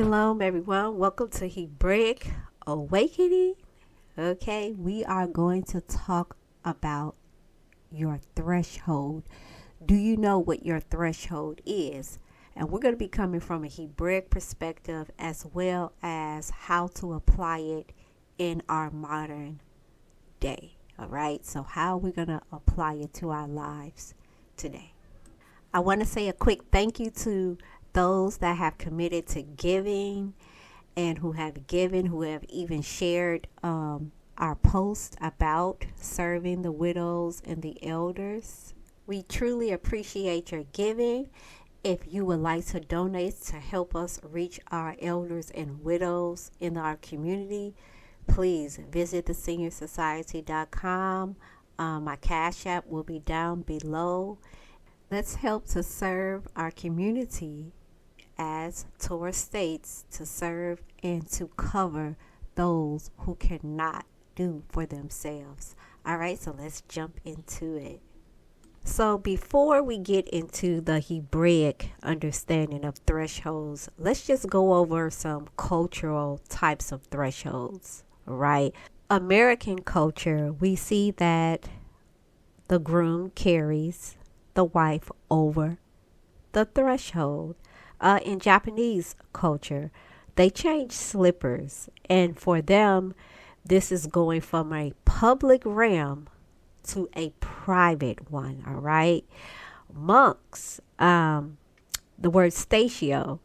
Shalom, everyone. Welcome to Hebraic Awakening. Okay, we are going to talk about your threshold. Do you know what your threshold is? And we're going to be coming from a Hebraic perspective as well as how to apply it in our modern day. All right, so how are we going to apply it to our lives today? I want to say a quick thank you to those that have committed to giving and who have given, who have even shared our post about serving the widows and the elders. We truly appreciate your giving. If you would like to donate to help us reach our elders and widows in our community, please visit theseniorsociety.com. My Cash App will be down below. Let's help to serve our community as Torah states, to serve and to cover those who cannot do for themselves. All right, so let's jump into it. So before we get into the Hebraic understanding of thresholds, let's just go over some cultural types of thresholds, right? American culture, we see that the groom carries the wife over the threshold. In Japanese culture, they change slippers, and for them, this is going from a public realm to a private one. All right, monks, the word statio,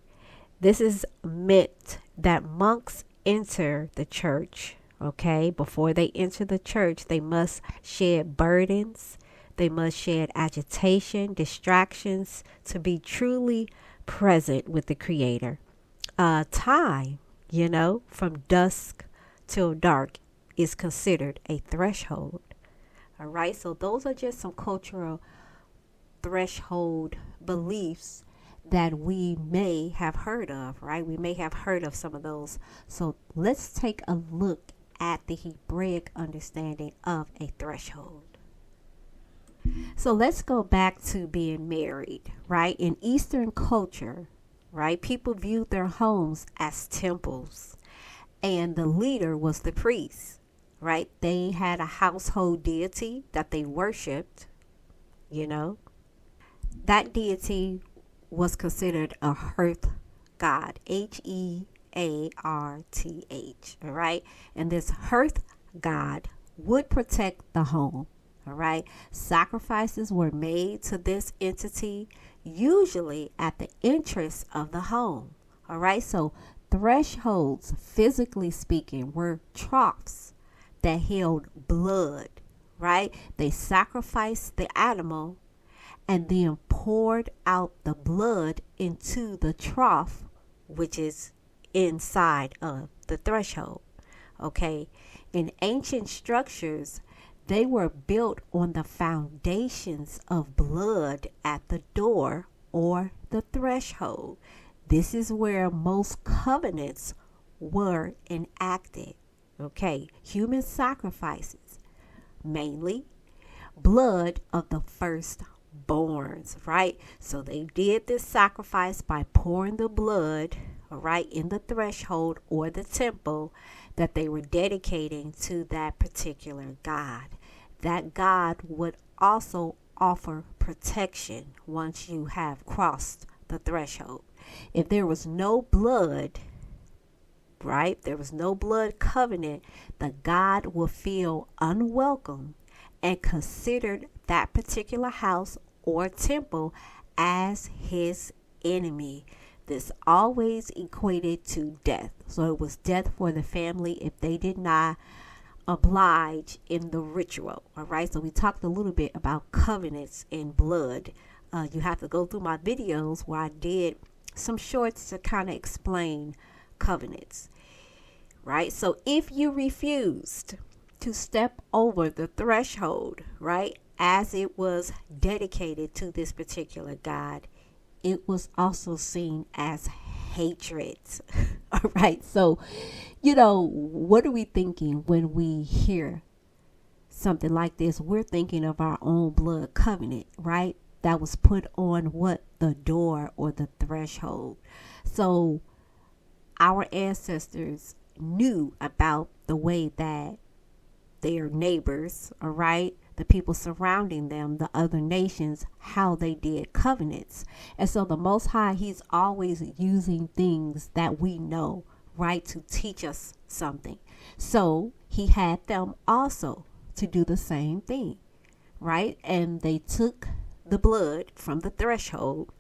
this is meant that monks enter the church. Okay, before they enter the church, they must shed burdens. They must shed agitation, distractions to be truly present with the Creator. Time, from dusk till dark is considered a threshold. All right, so those are just some cultural threshold beliefs that we may have heard of, right? We may have heard of some of those. So let's take a look at the Hebraic understanding of a threshold. So let's go back to being married, right? In Eastern culture, right, people viewed their homes as temples, and the leader was the priest, right? They had a household deity that they worshipped, That deity was considered a hearth god, Hearth, all right? And this hearth god would protect the home. All right. Sacrifices were made to this entity, usually at the entrance of the home. All right. So thresholds, physically speaking, were troughs that held blood. Right. They sacrificed the animal and then poured out the blood into the trough, which is inside of the threshold. Okay. In ancient structures, they were built on the foundations of blood at the door or the threshold. This is where most covenants were enacted. Okay, human sacrifices, mainly blood of the firstborns, right? So they did this sacrifice by pouring the blood, all right, in the threshold or the temple that they were dedicating to that particular god. That god would also offer protection once you have crossed the threshold. If there was no blood, right, there was no blood covenant, the god would feel unwelcome and considered that particular house or temple as his enemy. This always equated to death. So it was death for the family if they did not oblige in the ritual. All right. So we talked a little bit about covenants and blood. You have to go through my videos where I did some shorts to kind of explain covenants. Right. So if you refused to step over the threshold, right, as it was dedicated to this particular god, it was also seen as hatred. All right. So, what are we thinking when we hear something like this? We're thinking of our own blood covenant, right? That was put on what? The door or the threshold. So our ancestors knew about the way that their neighbors, all right, the people surrounding them, the other nations, how they did covenants. And so the Most High, he's always using things that we know, right, to teach us something. So he had them also to do the same thing, right? And they took the blood from the threshold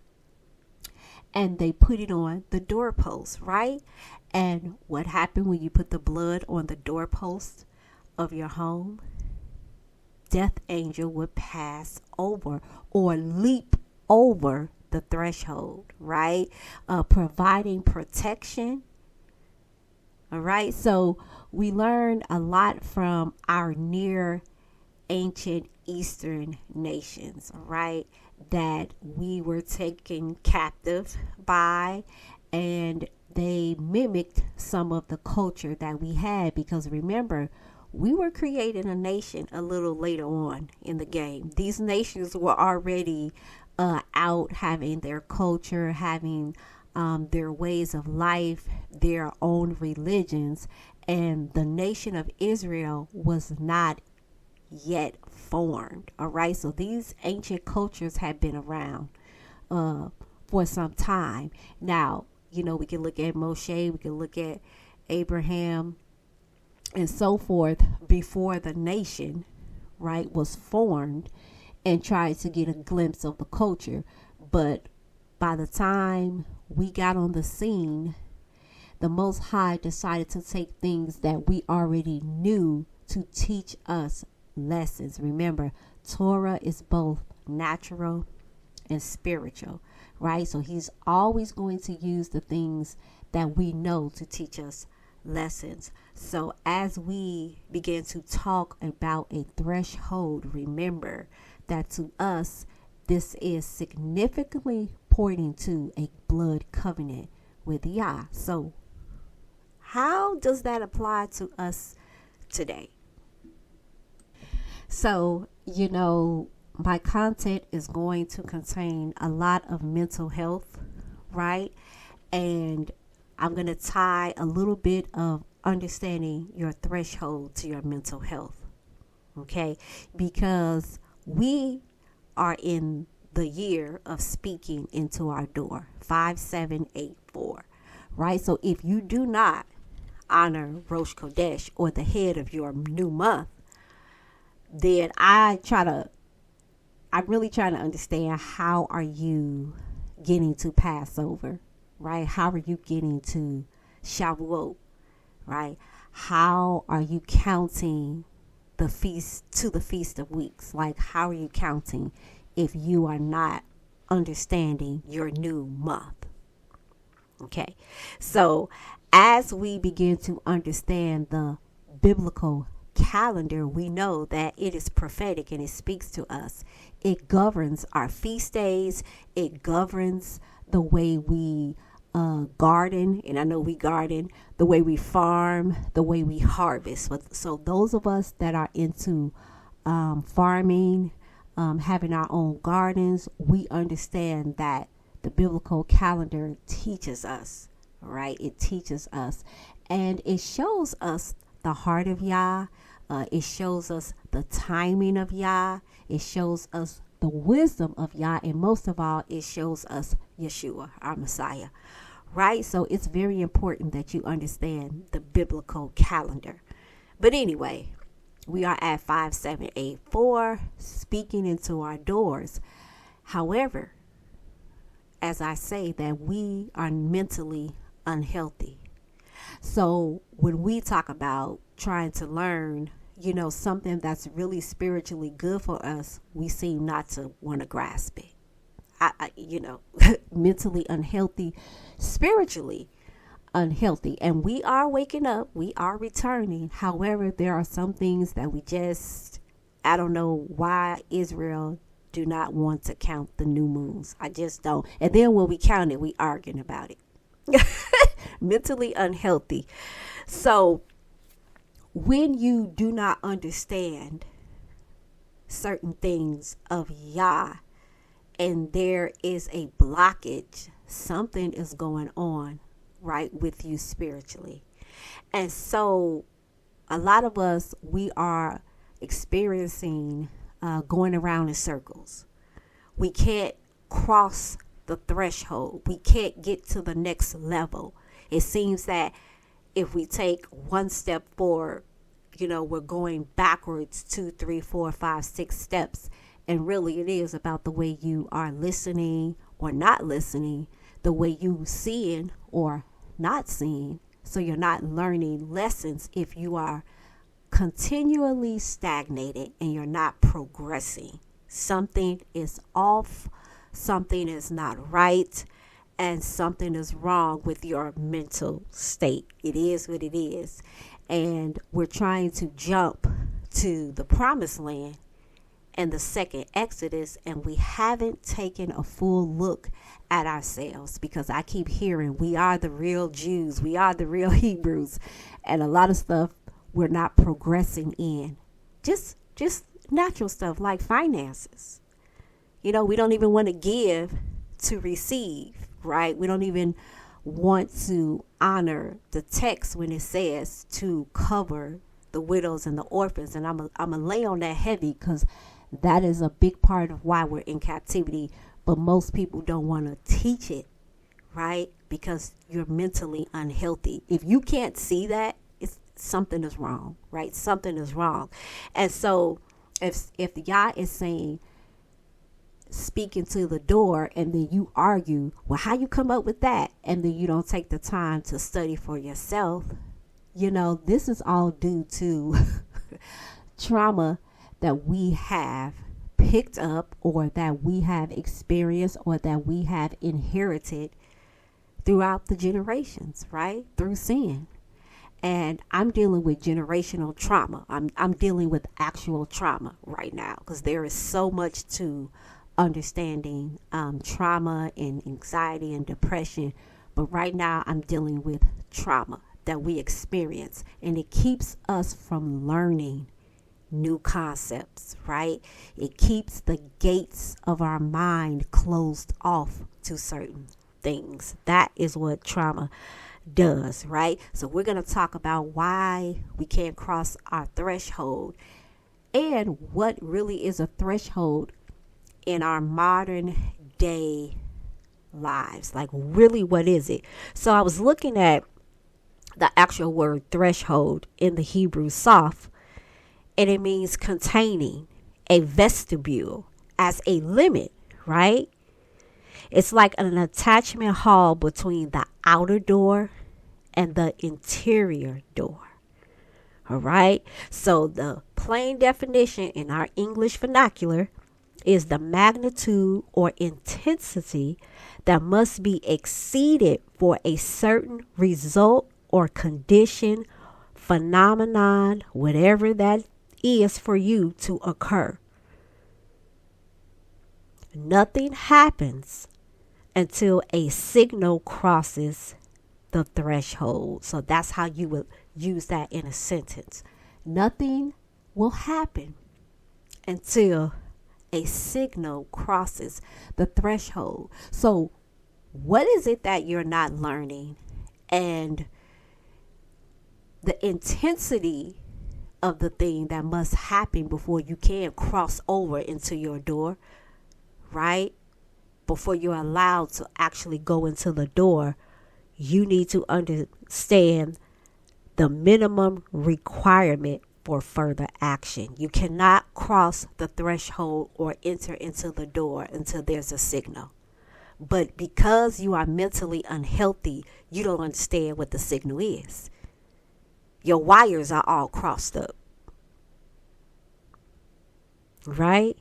and they put it on the doorpost, right? And what happened when you put the blood on the doorpost of your home? Death angel would pass over or leap over the threshold, right? Providing protection. All right. So we learned a lot from our near ancient Eastern nations, all right, that we were taken captive by, and they mimicked some of the culture that we had, because remember, we were creating a nation a little later on in the game. These nations were already out having their culture, having their ways of life, their own religions, and the nation of Israel was not yet formed. All right, so these ancient cultures had been around for some time. Now, you know, we can look at Moshe, we can look at Abraham, and so forth, before the nation, right, was formed, and tried to get a glimpse of the culture. But by the time we got on the scene, the Most High decided to take things that we already knew to teach us lessons. Remember, Torah is both natural and spiritual, right? So he's always going to use the things that we know to teach us lessons. So as we begin to talk about a threshold, remember that to us, this is significantly pointing to a blood covenant with Yah. So how does that apply to us today? So, you know, my content is going to contain a lot of mental health, right? And I'm going to tie a little bit of understanding your threshold to your mental health, okay? Because we are in the year of speaking into our door, 5784, right? So if you do not honor Rosh Kodesh, or the head of your new month, then I'm really trying to understand, how are you getting to Passover, right? How are you getting to Shavuot, right? How are you counting the feast to the Feast of Weeks? Like, how are you counting if you are not understanding your new month? Okay, so as we begin to understand the biblical calendar, we know that it is prophetic and it speaks to us. It governs our feast days. It governs the way we garden, and I know we garden, the way we farm, the way we harvest. So those of us that are into farming, having our own gardens, we understand that the biblical calendar teaches us, right? It teaches us, and it shows us the heart of Yah. It shows us the timing of Yah. It shows us the wisdom of Yah, and most of all, it shows us Yeshua, our Messiah, right? So it's very important that you understand the biblical calendar. But anyway, we are at 5784, speaking into our doors. However, as I say, that we are mentally unhealthy. So when we talk about trying to learn, you know, something that's really spiritually good for us, we seem not to want to grasp it. Mentally unhealthy, spiritually unhealthy. And we are waking up, we are returning. However, there are some things that we just, I don't know why Israel do not want to count the new moons. I just don't. And then when we count it, we arguing about it. Mentally unhealthy. So when you do not understand certain things of Yah, and there is a blockage, something is going on right, with you spiritually. And so a lot of us, we are experiencing going around in circles. We can't cross the threshold. We can't get to the next level. It seems that if we take one step forward, we're going backwards 2, 3, 4, 5, 6 steps. And really it is about the way you are listening or not listening, the way you seeing or not seeing. So you're not learning lessons if you are continually stagnated and you're not progressing. Something is off, something is not right, and something is wrong with your mental state. It is what it is. And we're trying to jump to the promised land and the second Exodus, and we haven't taken a full look at ourselves, because I keep hearing we are the real Jews, we are the real Hebrews, and a lot of stuff we're not progressing in. Just natural stuff like finances. We don't even want to give to receive, right? We don't even want to honor the text when it says to cover the widows and the orphans. And I'm going to lay on that heavy, because that is a big part of why we're in captivity. But most people don't want to teach it, right? Because you're mentally unhealthy. If you can't see that, something is wrong, right? Something is wrong. And so if the Yah is saying, speaking to the door, and then you argue, well, how you come up with that? And then you don't take the time to study for yourself. This is all due to trauma that we have picked up, or that we have experienced, or that we have inherited throughout the generations, right? Through sin. And I'm dealing with generational trauma. I'm dealing with actual trauma right now, because there is so much to understanding trauma and anxiety and depression. But right now I'm dealing with trauma that we experience, and it keeps us from learning new concepts, right? It keeps the gates of our mind closed off to certain things. That is what trauma does, right? So we're going to talk about why we can't cross our threshold, and what really is a threshold in our modern day lives. Like, really, what is it? So I was looking at the actual word threshold in the Hebrew Soph, and it means containing a vestibule as a limit, right? It's like an attachment hall between the outer door and the interior door. All right. So the plain definition in our English vernacular is the magnitude or intensity that must be exceeded for a certain result or condition, phenomenon, whatever that is for you to occur. Nothing happens until a signal crosses the threshold. So that's how you would use that in a sentence. Nothing will happen until a signal crosses the threshold. So what is it that you're not learning? And the intensity of the thing that must happen before you can cross over into your door, right? Before you're allowed to actually go into the door, you need to understand the minimum requirement for further action. You cannot cross the threshold or enter into the door until there's a signal. But because you are mentally unhealthy, you don't understand what the signal is. Your wires are all crossed up, right?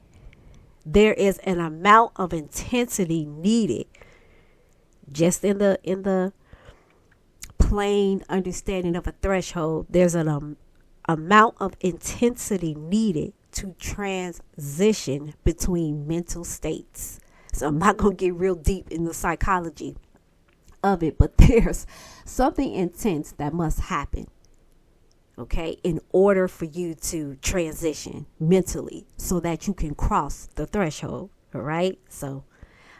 There is an amount of intensity needed, just in the plain understanding of a threshold. There's an amount of intensity needed to transition between mental states. So I'm not going to get real deep in the psychology of it, but there's something intense that must happen, okay, in order for you to transition mentally so that you can cross the threshold. All right. So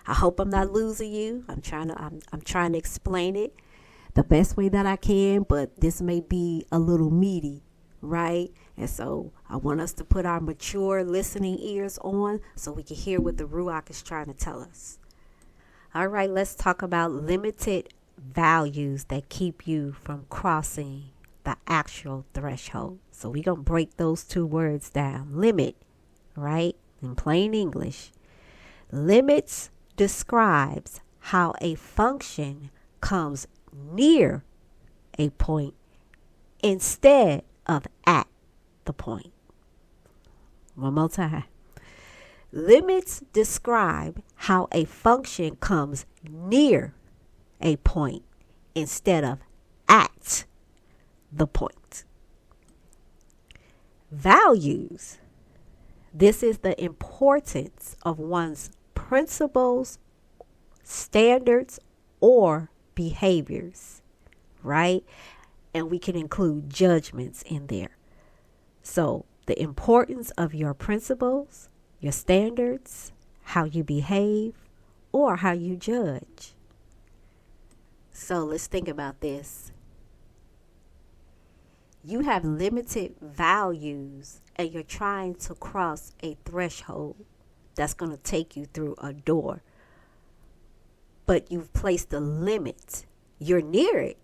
I hope I'm not losing you. I'm trying to explain it. the best way that I can, but this may be a little meaty, right? And so I want us to put our mature listening ears on so we can hear what the Ruach is trying to tell us. All right, let's talk about limited values that keep you from crossing the actual threshold. So we're going to break those two words down. Limit, right? In plain English. Limits describes how a function comes near a point instead of at the point. One more time. Limits describe how a function comes near a point instead of at the point. Values. This is the importance of one's principles, standards, or behaviors, right? And we can include judgments in there. So the importance of your principles, your standards, how you behave, or how you judge. So let's think about this. You have limited values and you're trying to cross a threshold that's going to take you through a door. But you've placed a limit. You're near it,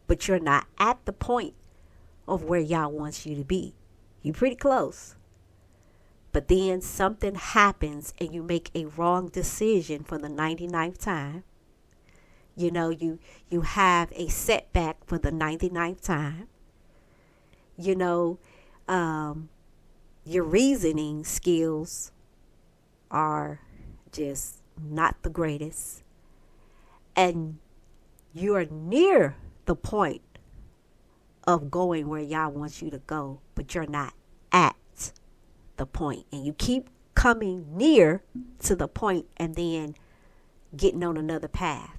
but you're not at the point of where Yah wants you to be. You're pretty close. But then something happens and you make a wrong decision for the 99th time. You know, you have a setback for the 99th time. You know, your reasoning skills are just not the greatest. And you are near the point of going where Yah wants you to go, but you're not at the point. And you keep coming near to the point and then getting on another path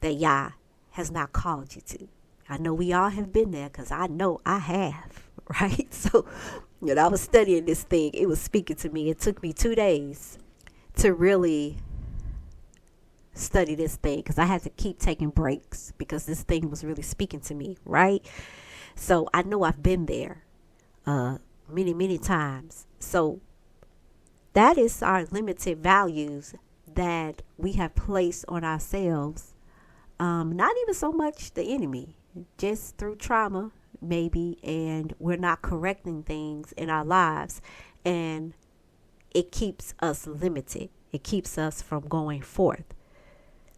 that Yah has not called you to. I know we all have been there because I know I have, right? So, you know, I was studying this thing. It was speaking to me. It took me 2 days to really study this thing because I had to keep taking breaks because this thing was really speaking to me, right? So I know I've been there many, many times. So that is our limited values that we have placed on ourselves. Not even so much the enemy, just through trauma, maybe, and we're not correcting things in our lives, and it keeps us limited. It keeps us from going forth.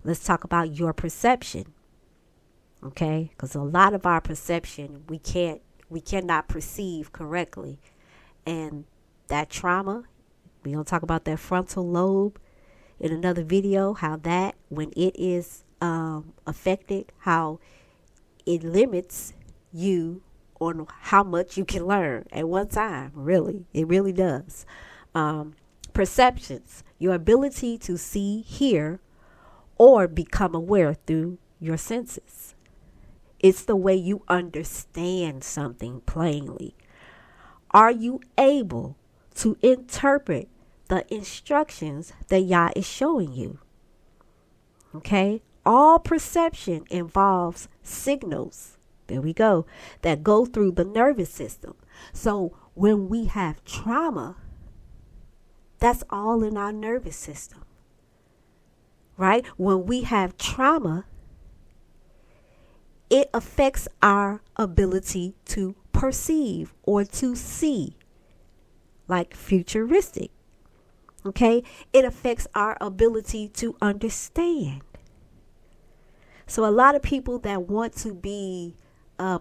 Let's talk about your perception, okay? Because a lot of our perception, we cannot perceive correctly, and that trauma, we're going to talk about that frontal lobe in another video, how that, when it is affected, how it limits you on how much you can learn at one time. Really, it really does. Perceptions, your ability to see, hear, or become aware through your senses. It's the way you understand something plainly. Are you able to interpret the instructions that Yah is showing you? Okay? All perception involves signals, there we go, that go through the nervous system. So when we have trauma, that's all in our nervous system, right? When we have trauma, it affects our ability to perceive or to see, like futuristic, okay? It affects our ability to understand. So a lot of people that want to be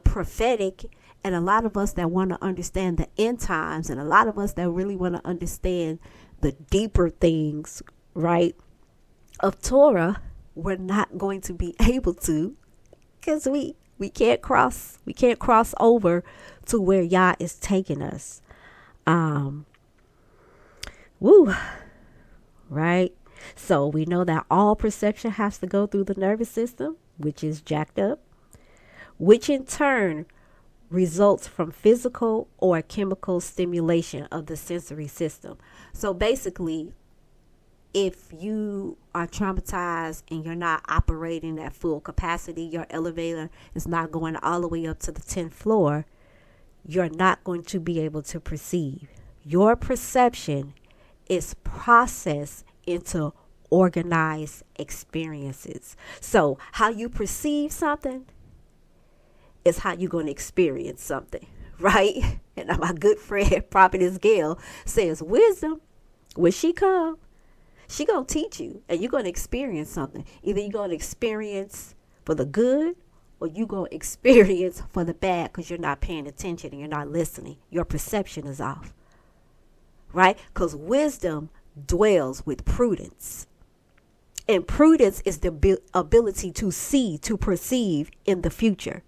prophetic, and a lot of us that want to understand the end times, and a lot of us that really want to understand the deeper things, right, of Torah, we're not going to be able to, because we can't cross over to where Yah is taking us. Right? So we know that all perception has to go through the nervous system, which is jacked up, which in turn results from physical or chemical stimulation of the sensory system. So basically, if you are traumatized and you're not operating at full capacity, your elevator is not going all the way up to the 10th floor, you're not going to be able to perceive. Your perception is processed into organized experiences. So how you perceive something is how you're going to experience something, right? And my good friend, Prophetess Gail, says wisdom, when she come, she going to teach you and you're going to experience something. Either you're going to experience for the good or you're going to experience for the bad because you're not paying attention and you're not listening. Your perception is off, right? Because wisdom dwells with prudence. And prudence is the ability to see, to perceive in the future.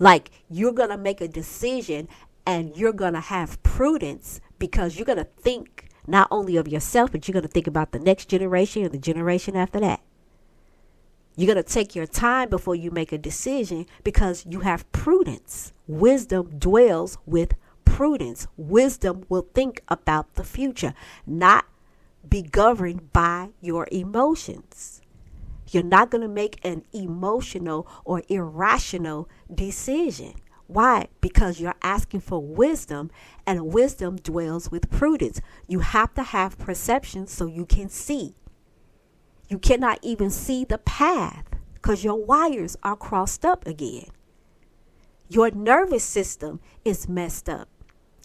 Like you're going to make a decision and you're going to have prudence because you're going to think not only of yourself, but you're going to think about the next generation and the generation after that. You're going to take your time before you make a decision because you have prudence. Wisdom dwells with prudence. Wisdom will think about the future, not be governed by your emotions. You're not going to make an emotional or irrational decision. Why? Because you're asking for wisdom, and wisdom dwells with prudence. You have to have perception so you can see. You cannot even see the path because your wires are crossed up again. Your nervous system is messed up.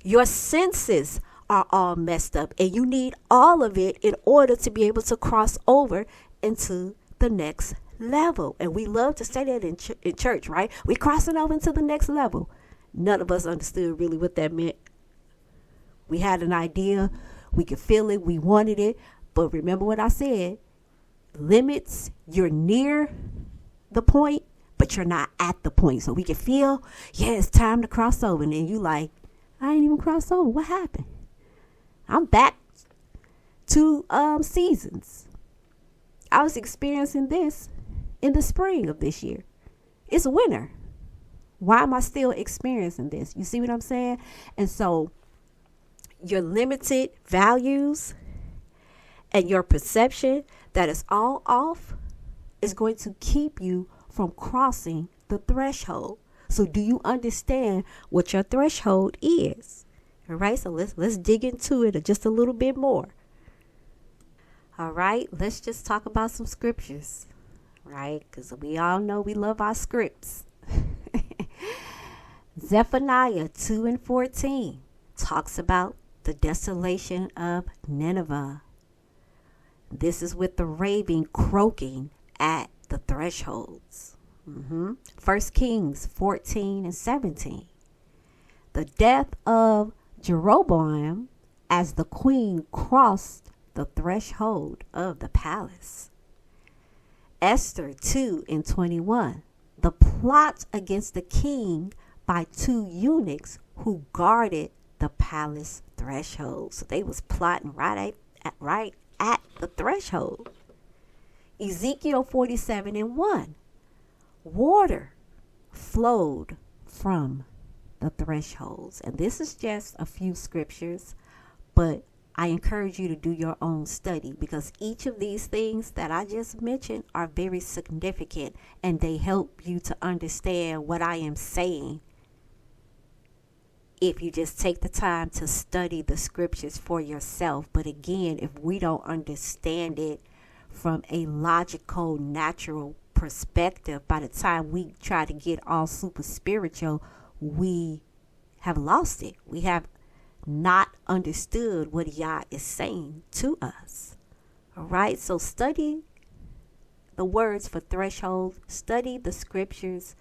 Your senses are all messed up, and you need all of it in order to be able to cross over into the next level. And we love to say that in church, right? We're crossing over into the next level. None of us understood really what that meant. We had an idea, we could feel it, we wanted it, but remember what I said, limits, you're near the point, but you're not at the point. So we can feel, yeah, it's time to cross over, and then you like, I ain't even crossed over. What happened? I'm back 2 seasons. I was experiencing this in the spring of this year. It's winter. Why am I still experiencing this? You see what I'm saying? And so your limited values and your perception that is all off is going to keep you from crossing the threshold. So do you understand what your threshold is? All right, so let's dig into it just a little bit more. All right, let's just talk about some scriptures, right? Because we all know we love our scripts. Zephaniah 2:14 talks about the desolation of Nineveh. This is with the raven croaking at the thresholds. 1 Kings 14:17. The death of Jeroboam as the queen crossed the threshold of the palace. Esther 2:21. The plot against the king by 2 eunuchs who guarded the palace threshold. So they was plotting right at the threshold. Ezekiel 47:1. Water flowed from the thresholds. And this is just a few scriptures, but I encourage you to do your own study because each of these things that I just mentioned are very significant and they help you to understand what I am saying. If you just take the time to study the scriptures for yourself. But again, if we don't understand it from a logical, natural perspective, by the time we try to get all super spiritual, we have lost it. We have not understood what Yah is saying to us. All right, so study the words for threshold, study the scriptures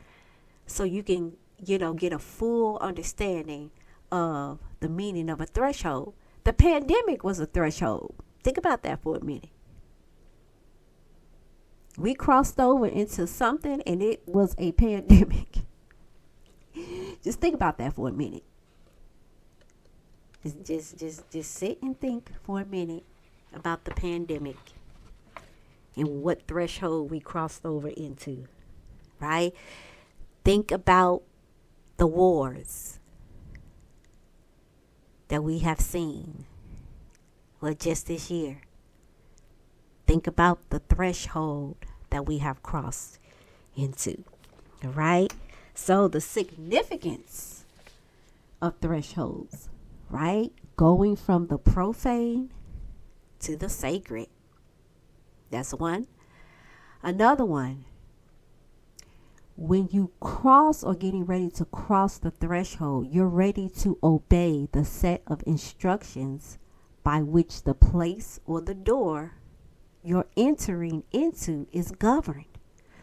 so you can, get a full understanding of the meaning of a threshold. The pandemic was a threshold. Think about that for a minute. We crossed over into something and it was a pandemic. Just think about that for a minute. Just sit and think for a minute about the pandemic and what threshold we crossed over into, right? Think about the wars that we have seen, just this year. Think about the threshold that we have crossed into. All right. So the significance of thresholds, right? Going from the profane to the sacred. That's one. Another one. When you cross or getting ready to cross the threshold, you're ready to obey the set of instructions by which the place or the door you're entering into is governed.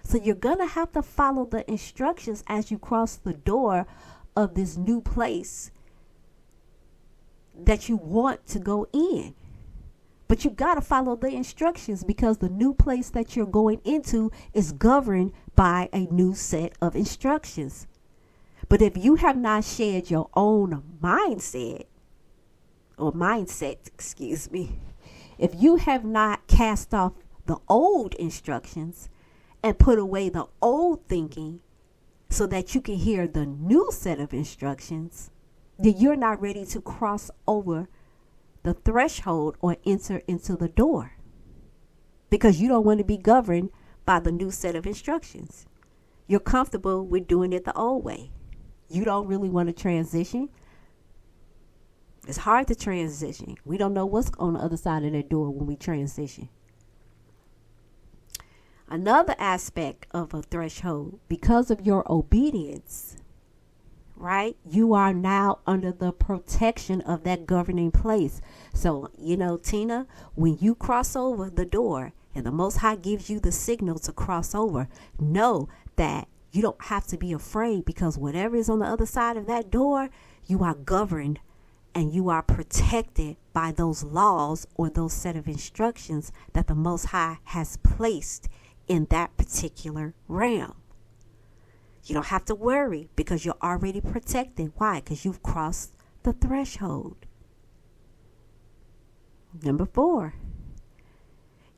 So you're going to have to follow the instructions as you cross the door of this new place that you want to go in. But you got to follow the instructions because the new place that you're going into is governed by a new set of instructions. But if you have not shared your own mindset, if you have not cast off the old instructions and put away the old thinking so that you can hear the new set of instructions, then you're not ready to cross over the threshold or enter into the door because you don't want to be governed by the new set of instructions. You're comfortable with doing it the old way. You don't really want to transition. It's hard to transition. We don't know what's on the other side of that door when we transition. Another aspect of a threshold, because of your obedience, right? You are now under the protection of that governing place. So, Tina, when you cross over the door and the Most High gives you the signal to cross over, know that you don't have to be afraid because whatever is on the other side of that door, you are governed and you are protected by those laws or those set of instructions that the Most High has placed in that particular realm. You don't have to worry because you're already protected. Why? Because you've crossed the threshold. Number 4,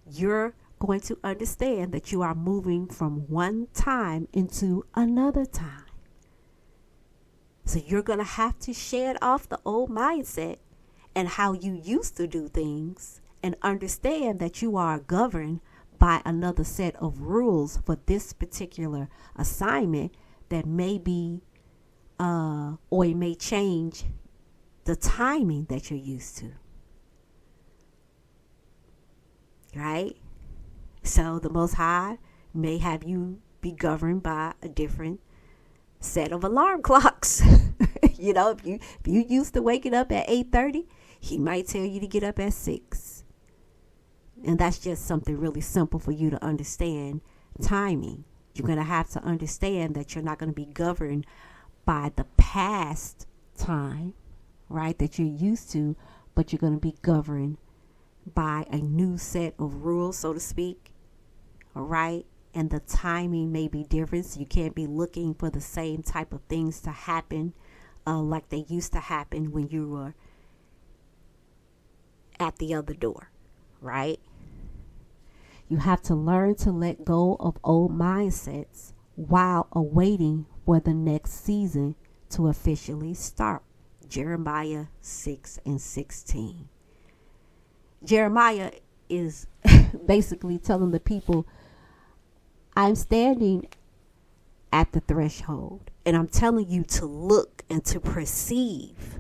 you're going to understand that you are moving from one time into another time. So you're going to have to shed off the old mindset and how you used to do things and understand that you are governed by another set of rules for this particular assignment that may be or it may change the timing that you're used to. Right? So the Most High may have you be governed by a different set of alarm clocks. If you used to waking up at 8:30, he might tell you to get up at 6. And that's just something really simple for you to understand timing. You're going to have to understand that you're not going to be governed by the past time, right, that you're used to, but you're going to be governed by a new set of rules, so to speak. All right. And the timing may be different. So you can't be looking for the same type of things to happen like they used to happen when you were at the other door. Right. You have to learn to let go of old mindsets while awaiting for the next season to officially start. Jeremiah 6:16. Jeremiah is basically telling the people, I'm standing at the threshold and I'm telling you to look and to perceive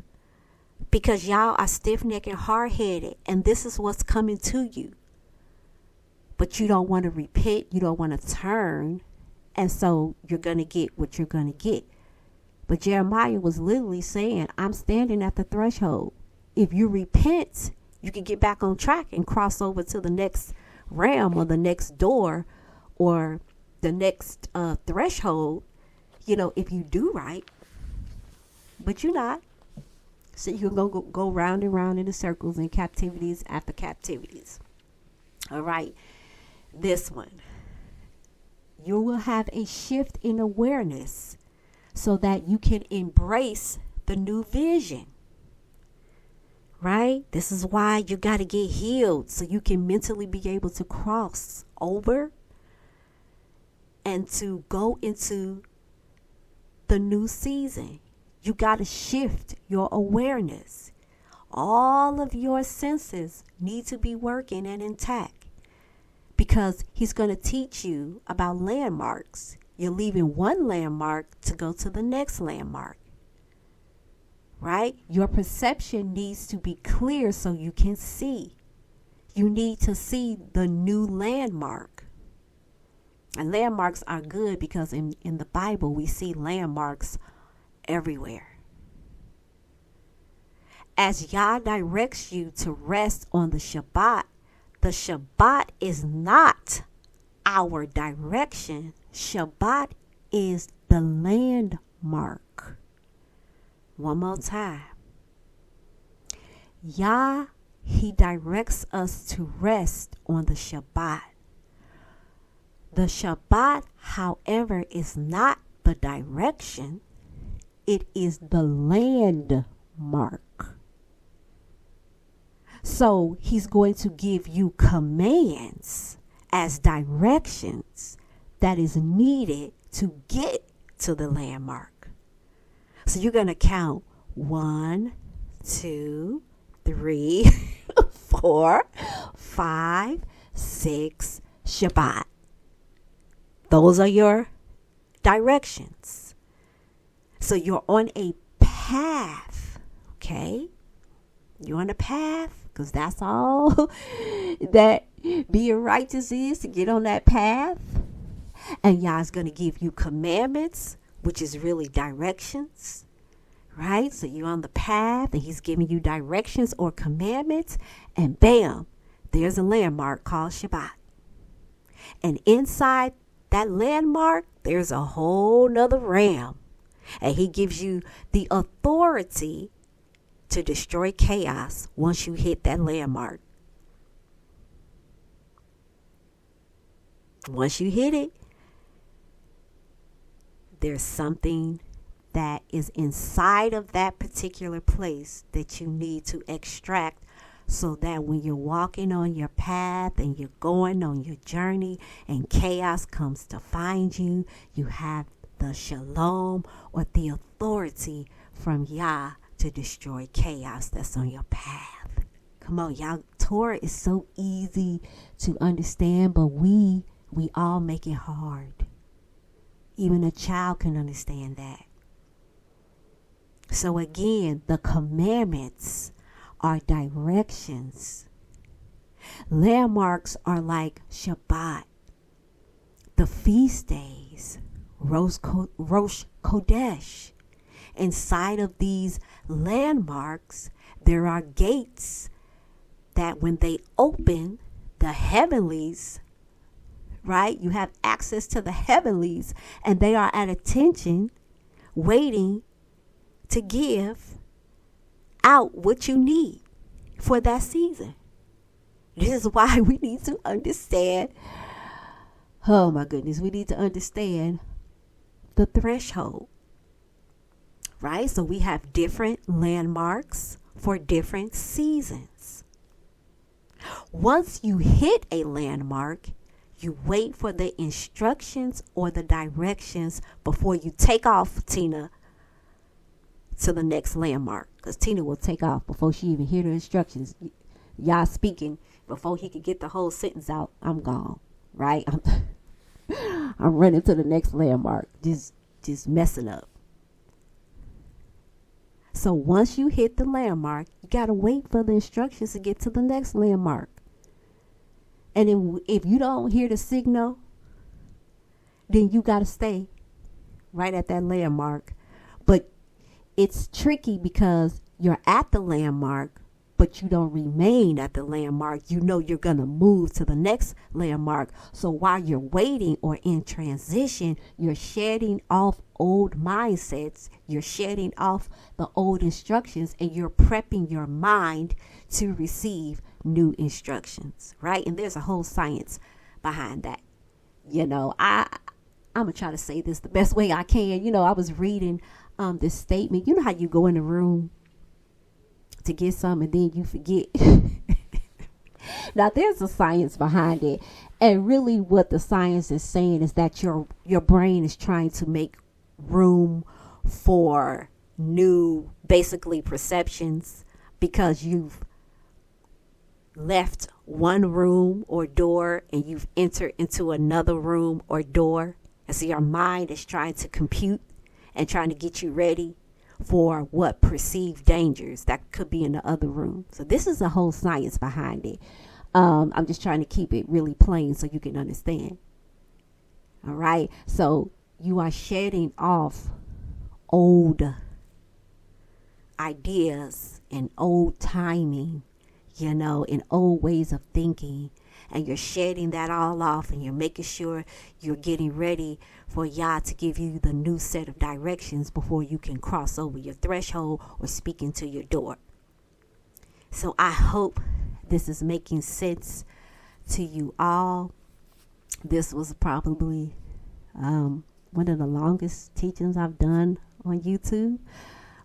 because y'all are stiff-necked and hard-headed and this is what's coming to you. But you don't want to repent. You don't want to turn. And so you're going to get what you're going to get. But Jeremiah was literally saying, I'm standing at the threshold. If you repent, you can get back on track and cross over to the next realm or the next door or the next threshold, if you do right. But you're not. So you can go round and round in the circles and captivities after captivities. All right. This one. You will have a shift in awareness so that you can embrace the new vision. Right? This is why you got to get healed so you can mentally be able to cross over and to go into the new season. You got to shift your awareness. All of your senses need to be working and intact. because he's going to teach you about landmarks. You're leaving one landmark to go to the next landmark, right? Your perception needs to be clear so you can see. You need to see the new landmark. And landmarks are good because in the Bible, we see landmarks everywhere. As Yah directs you to rest on the Shabbat is not our direction. Shabbat is the landmark. One more time. Yah, he directs us to rest on the Shabbat. The Shabbat, however, is not the direction. It is the landmark. So he's going to give you commands as directions that is needed to get to the landmark. So you're going to count 1, 2, 3, 4, 5, 6, Shabbat. Those are your directions. So you're on a path, okay? You're on a path because that's all that being righteous is, to get on that path. And Yah's going to give you commandments, which is really directions, right? So you're on the path and he's giving you directions or commandments, and bam, there's a landmark called Shabbat. And inside that landmark, there's a whole nother realm. And he gives you the authority to destroy chaos once you hit that landmark. Once you hit it, there's something that is inside of that particular place that you need to extract, so that when you're walking on your path and you're going on your journey and chaos comes to find you, you have the shalom or the authority from Yah to destroy chaos that's on your path. Come on, y'all. Torah is so easy to understand, but we all make it hard. Even a child can understand that. So again, the commandments are directions. Landmarks are like Shabbat, the feast days, Rosh Kodesh. Inside of these landmarks, there are gates that when they open, the heavenlies, right? You have access to the heavenlies, and they are at attention, waiting to give out what you need for that season. This is why we need to understand. Oh my goodness, we need to understand the threshold. Right? So we have different landmarks for different seasons. Once you hit a landmark, you wait for the instructions or the directions before you take off, Tina, to the next landmark. Because Tina will take off before she even hear the instructions. Y'all speaking, before he could get the whole sentence out, I'm gone. Right? I'm running to the next landmark. Just messing up. So once you hit the landmark, you got to wait for the instructions to get to the next landmark. And if you don't hear the signal, then you got to stay right at that landmark. But it's tricky because you're at the landmark, but you don't remain at the landmark. You know you're going to move to the next landmark. So while you're waiting or in transition, you're shedding off old mindsets. You're shedding off the old instructions, and you're prepping your mind to receive new instructions, right? And there's a whole science behind that. You know, I'm going to try to say this the best way I can. You know, I was reading this statement. You know how you go in the room to get something and then you forget. Now there's a science behind it, and really what the science is saying is that your brain is trying to make room for new, basically, perceptions, because you've left one room or door and you've entered into another room or door. And so your mind is trying to compute and trying to get you ready for what perceived dangers that could be in the other room. So this is a whole science behind it. I'm just trying to keep it really plain so you can understand. All right. So you are shedding off old ideas and old timing, you know, and old ways of thinking. And you're shedding that all off, and you're making sure you're getting ready for Yah to give you the new set of directions before you can cross over your threshold or speak into your door. So I hope this is making sense to you all. This was probably one of the longest teachings I've done on YouTube.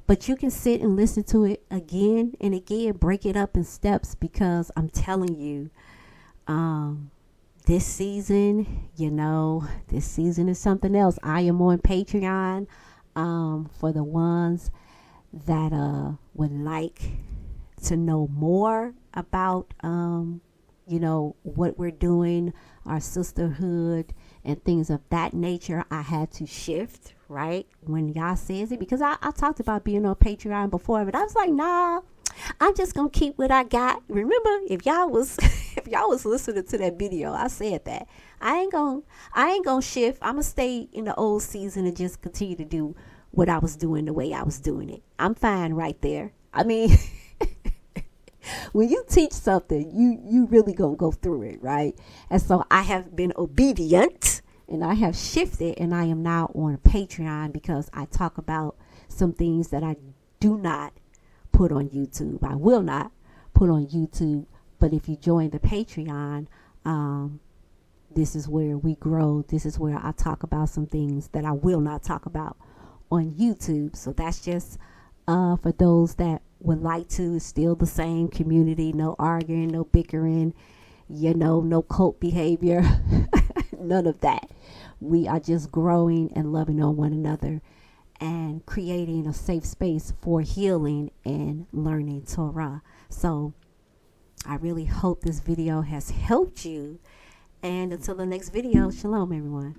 But you can sit and listen to it again and again, break it up in steps, because I'm telling you, this season, you know, this season is something else. I am on Patreon for the ones that would like to know more about, you know, what we're doing, our sisterhood and things of that nature. I had to shift, right, when y'all says it, because I talked about being on Patreon before, but I was like, nah, I'm just gonna keep what I got. Remember, if y'all was listening to that video, I said that I ain't gonna shift. I'm gonna stay in the old season and just continue to do what I was doing the way I was doing it. I'm fine right there. I mean, when you teach something, you really gonna go through it, right? And so I have been obedient, and I have shifted, and I am now on Patreon because I talk about some things that I do not put on YouTube. I will not put on YouTube. But if you join the Patreon, this is where we grow. This is where I talk about some things that I will not talk about on YouTube. So that's just for those that would like to. It's still the same community, no arguing, no bickering, you know, no cult behavior, none of that. We are just growing and loving on one another and creating a safe space for healing and learning Torah. So I really hope this video has helped you. And until the next video, shalom, everyone.